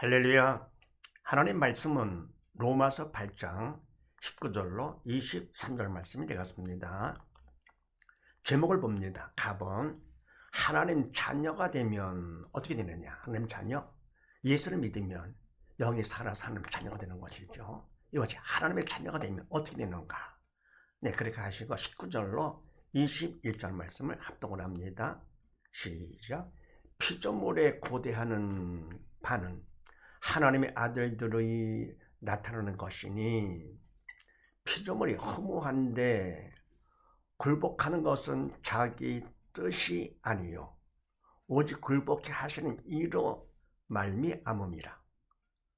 할렐루야. 하나님 말씀은 로마서 8장 19절로 23절 말씀이 되겠습니다. 제목을 봅니다. 갑은 하나님 자녀가 되면 어떻게 되느냐? 하나님 자녀? 예수를 믿으면 영이 살아 사는 자녀가 되는 것이죠. 이것이 하나님의 자녀가 되면 어떻게 되는가? 네, 그렇게 하시고 19절로 21절 말씀을 합독을 합니다. 시작. 피조물에 고대하는 바는 하나님의 아들들의 나타나는 것이니 피조물이 허무한데 굴복하는 것은 자기 뜻이 아니요 오직 굴복해 하시는 이로 말미암음이라.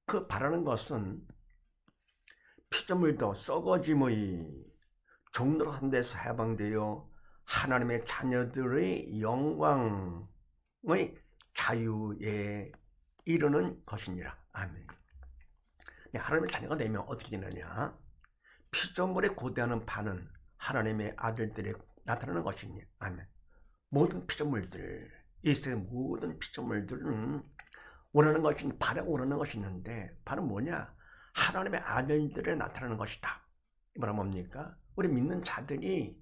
그 바라는 것은 피조물도 썩어짐의 종로로 한 데서 해방되어 하나님의 자녀들의 영광의 자유에 이르는 것이니라. 아멘. 하나님의 자녀가 되면 어떻게 되느냐? 피조물에 고대하는 바는 하나님의 아들들에 나타나는 것이니. 아멘. 모든 피조물들, 이 세상의 모든 피조물들은 원하는 것이 바라고 원하는 것이 있는데 바는 뭐냐? 하나님의 아들들에 나타나는 것이다. 이 말은 뭡니까? 우리 믿는 자들이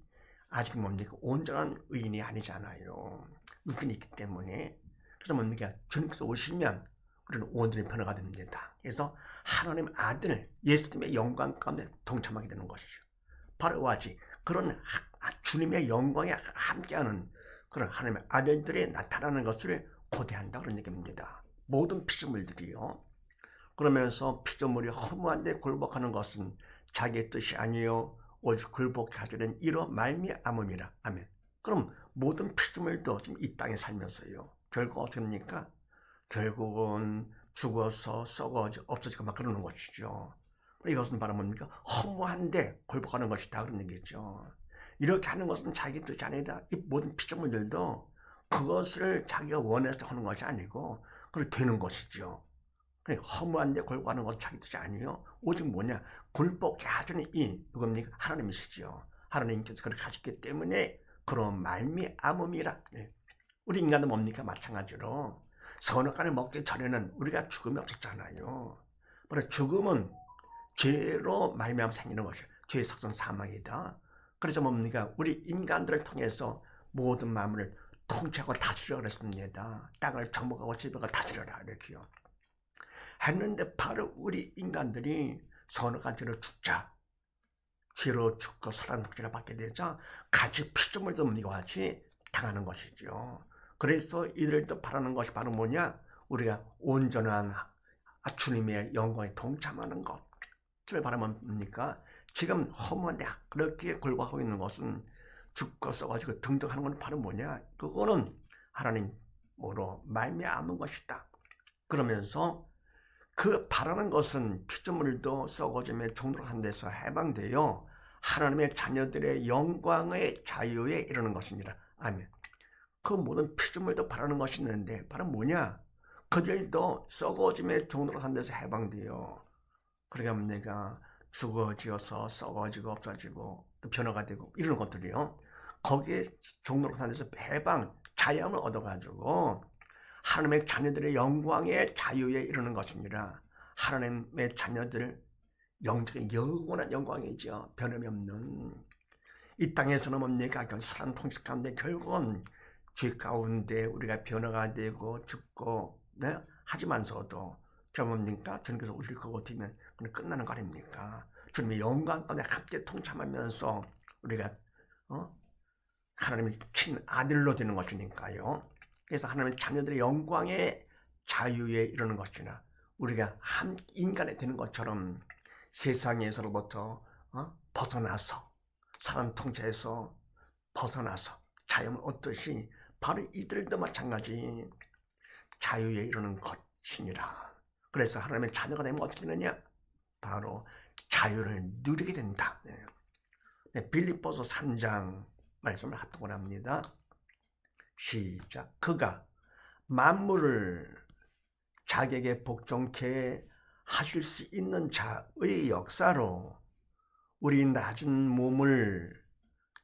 아직 뭡니까? 온전한 의인이 아니잖아요. 육신이 있기 때문에. 그래서 뭡니까? 주님께서 오시면 우리는 온전히 변화가 됩니다. 그래서 하나님 아들 예수님의 영광 가운데 동참하게 되는 것이죠. 바로 와지 그런 주님의 영광에 함께하는 그런 하나님의 아들들이 나타나는 것을 고대한다 그런 얘기입니다. 모든 피조물들이요. 그러면서 피조물이 허무한데 굴복하는 것은 자기의 뜻이 아니요 오직 굴복하시는 이로 말미암음이라. 아멘. 그럼 모든 피조물도 지금 이 땅에 살면서요. 결국 어떻게 됩니까? 결국은 죽어서 썩어져 없어지고 막 그러는 것이죠. 이것은 바로 뭡니까? 허무한데 굴복하는 것이다 그런 얘기죠. 이렇게 하는 것은 자기 뜻이 아니다. 이 모든 피조물들도 그것을 자기가 원해서 하는 것이 아니고 그걸 되는 것이죠. 허무한데 굴복하는 것은 자기 뜻이 아니요 오직 뭐냐? 굴복해 하시는 누굽니까? 하나님이시죠. 하나님께서 그렇게 하셨기 때문에 그런 말미암음이라. 우리 인간은 뭡니까? 마찬가지로 선악과를 먹기 전에는 우리가 죽음이 없었잖아요. 바로 죽음은 죄로 말미암아 생기는 것이에요. 죄의 속성 사망이다. 그래서 뭡니까? 우리 인간들을 통해서 모든 만물을 통치하고 다스리라 그랬습니다. 땅을 정복하고 지배하고 다스려라 이렇게요. 했는데 바로 우리 인간들이 선악한 죄로 죽자. 죄로 죽고 사단 독재를 받게 되자 같이 피조물도 같이 당하는 것이죠. 그래서 이들도 바라는 것이 바로 뭐냐? 우리가 온전한 주님의 영광에 동참하는 것. 을 바라면 뭡니까? 지금 허무한데 그렇게 굴복하고 있는 것은 죽고 썩어지고 등등하는 건 바로 뭐냐? 그거는 하나님으로 말미암은 것이다. 그러면서 그 바라는 것은 피조물도 썩어짐에 종로로 한 데서 해방되어 하나님의 자녀들의 영광의 자유에 이르는 것이니라. 아멘. 그 모든 피조물도 바라는 것이 있는데 바로 뭐냐? 그들도 썩어짐의 종로로 한 데서 해방되어 그러니까 내가 죽어지어서 썩어지고 없어지고 또 변화가 되고 이런 것들이요. 거기에 종로로 한 데서 해방, 자유함을 얻어가지고 하나님의 자녀들의 영광의 자유에 이르는 것이니라. 하나님의 자녀들 영적인 영원한 영광이죠. 변함이 없는. 이 땅에서는 뭡니까? 사람 통치 가운데 결국은 죄 가운데 우리가 변화가 되고 죽고 네? 하지만서도 저 뭡니까? 주님께서 오실 것 같으면 그냥 끝나는 거 아닙니까? 주님의 영광 가운데 함께 통참하면서 우리가 하나님의 친 아들로 되는 것이니까요. 그래서 하나님의 자녀들의 영광의 자유에 이르는 것이나 우리가 한 인간이 되는 것처럼 세상에서로부터 벗어나서 사람 통제에서 벗어나서 자유를 얻듯이 바로 이들도 마찬가지 자유에 이르는 것이니라. 그래서 하나님의 자녀가 되면 어떻게 되느냐? 바로 자유를 누리게 된다. 빌립보서 3장 말씀을 합독을 합니다. 시작. 그가 만물을 자기에게 복종케 하실 수 있는 자의 역사로 우리 낮은 몸을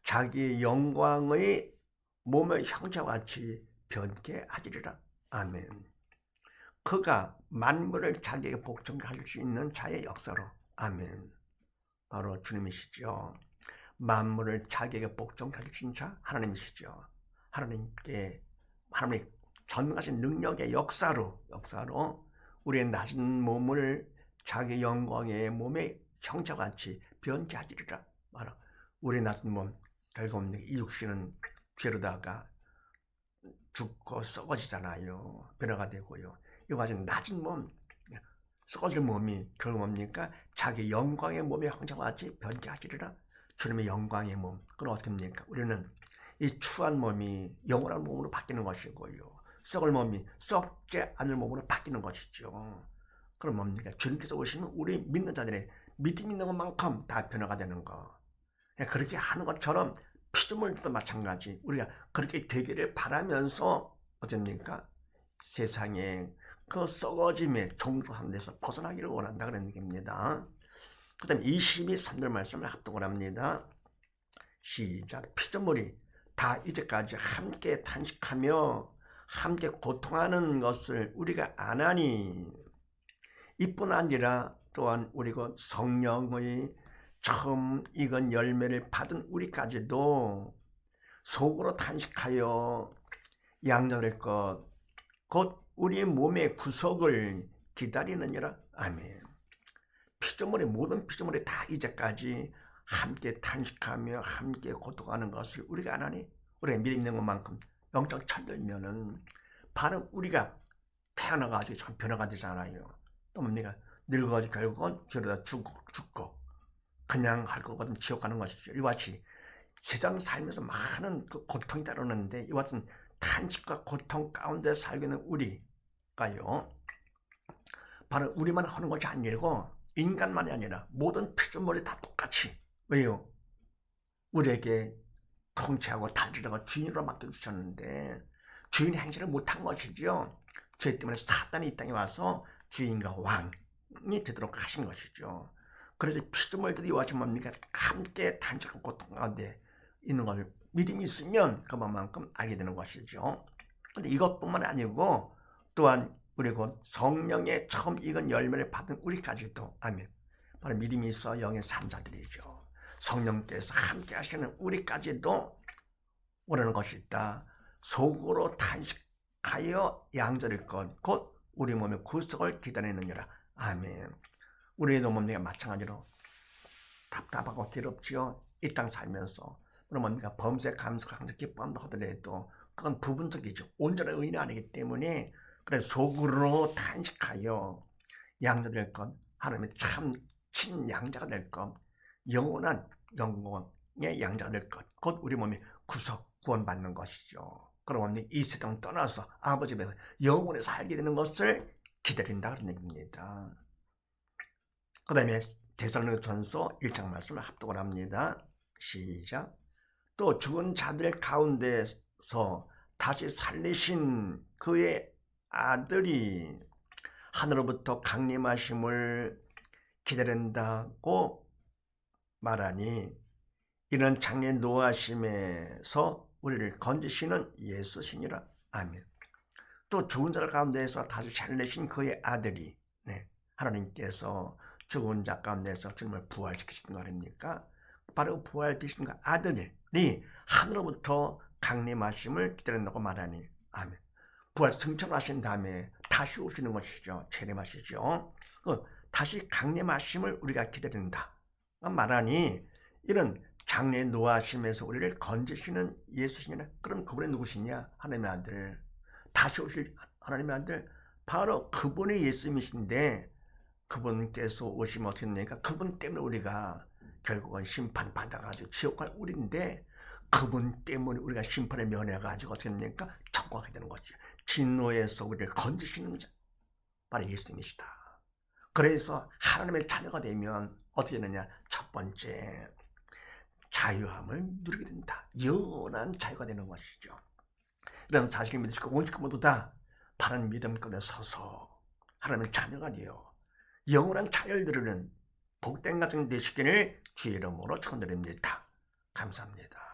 자기 영광의 몸의 형체와 같이 변케 하리라. 아멘. 그가 만물을 자기에게 복종하실 수 있는 자의 역사로. 아멘. 바로 주님이시죠. 만물을 자기에게 복종하신 자 하나님이시죠. 하나님의 전능하신 능력의 역사로 우리의 낮은 몸을 자기 영광의 몸의 형체같이 변케하시리라. 바로 우리 낮은 몸, 결국 이 육신은 죄로다가 죽고 썩어지잖아요. 변화가 되고요. 이와 같은 낮은 몸, 썩어질 몸이 결국 뭡니까? 자기 영광의 몸의 형체와 같이 변케하시리라. 주님의 영광의 몸, 그건 어떻게 됩니까? 우리는 이 추한 몸이 영원한 몸으로 바뀌는 것이고요. 썩을 몸이 썩지 않을 몸으로 바뀌는 것이죠. 그럼 뭡니까? 주님께서 오시면 우리 믿는 자들의 믿음 있는 것만큼 다 변화가 되는 거. 그렇게 하는 것처럼 피조물도 마찬가지. 우리가 그렇게 되기를 바라면서 어쩝니까? 세상에 그 썩어짐의 종속한 데서 벗어나기를 원한다 그런 얘기입니다. 그 다음에 22~3절 말씀을 합독을 합니다. 시작. 피조물이 다 이제까지 함께 탄식하며 함께 고통하는 것을 우리가 아나니, 이뿐 아니라 또한 우리가 성령의 처음 익은 열매를 받은 우리까지도 속으로 탄식하여 양자될 것 곧 우리 몸의 구속을 기다리느니라. 아멘. 모든 피조물이 다 이제까지 함께 탄식하며 함께 고통하는 것을 우리가 안 하니, 우리가 믿음 있는 것만큼 영적 철들면은 바로 우리가 태어나가지고 참 변화가 되잖아요. 또 뭡니까? 늙어가지고 결국은 저러다 죽고 그냥 할 거거든 지옥 가는 것이죠. 이와 같이 세상 살면서 많은 그 고통이 따르는데 이와 같은 탄식과 고통 가운데 살고 있는 우리가요, 바로 우리만 하는 것이 아니고 인간만이 아니라 모든 피조물이 다 똑같이, 왜요? 우리에게 통치하고 다스리다가 주인으로 맡겨주셨는데 주인의 행실을 못한 것이죠. 죄 때문에 사단이 이 땅에 와서 주인과 왕이 되도록 하신 것이죠. 그래서 피조물들이 이와 같이 뭡니까? 함께 단식하고 고통 가운데 있는 것을 믿음이 있으면 그만큼 알게 되는 것이죠. 그런데 이것뿐만 아니고 또한 우리 곧 성령의 처음 익은 열매를 받은 우리까지도, 아멘, 바로 믿음이 있어 영의 산자들이죠. 성령께서 함께 하시는 우리까지도 원하는 것이 있다. 속으로 탄식하여 양절일 것 곧 우리 몸의 구속을 기다리느니라. 아멘. 우리도 뭡니까? 마찬가지로 답답하고 괴롭지요. 이 땅 살면서. 그럼 뭡니까? 범죄, 감사, 항상 기뻐한다 하더라도 그건 부분적이죠. 온전한 의인이 아니기 때문에, 그래서 속으로 탄식하여 양자될 것, 하나님의 참 친양자가 될 것, 영원한 영광의 양자가 될 것, 곧 우리 몸이 구원받는 것이죠. 그럼 이 세상 떠나서 아버지 앞에서 영원히 살게 되는 것을 기다린다 그런 얘기입니다. 그 다음에 데살로니가전서 1장 말씀을 합독을 합니다. 시작. 또 죽은 자들 가운데서 다시 살리신 그의 아들이 하늘로부터 강림하심을 기다린다고 말하니, 이는 장래 노하심에서 우리를 건지시는 예수시니라. 아멘. 또 죽은 자들 가운데서 다시 살리신 그의 아들이, 하나님께서 죽은 자 가운데서 주님을 부활시키신 거 아닙니까? 바로 부활되신 그 아들이 하늘로부터 강림하심을 기다린다고 말하니, 아멘. 부활 승천하신 다음에 다시 오시는 것이죠. 재림하시죠. 다시 강림하심을 우리가 기다린다 말하니, 이런 장래 노하심에서 우리를 건지시는 예수시냐? 그럼 그분이 누구시냐? 하나님의 아들, 다시 오실 하나님의 아들, 바로 그분이 예수님이신데, 그분께서 오시면 어떻게 됩니까? 그분 때문에 우리가 결국은 심판받아가지고 지옥 갈 우리인데, 그분 때문에 우리가 심판을 면해가지고 어떻게 됩니까? 천국하게 되는 거죠. 진노에서 우리를 건지시는 자, 바로 예수님이시다. 그래서 하나님의 자녀가 되면 어떻게 되느냐? 첫 번째, 자유함을 누리게 된다. 영원한 자유가 되는 것이죠. 이런 사실을 믿으시고 원칙 모두 다 바른 믿음 가운데 서서 하나님의 자녀가 되어 영원한 자유를 누리는 복된 가정 되시기를 주의 이름으로 축원드립니다. 감사합니다.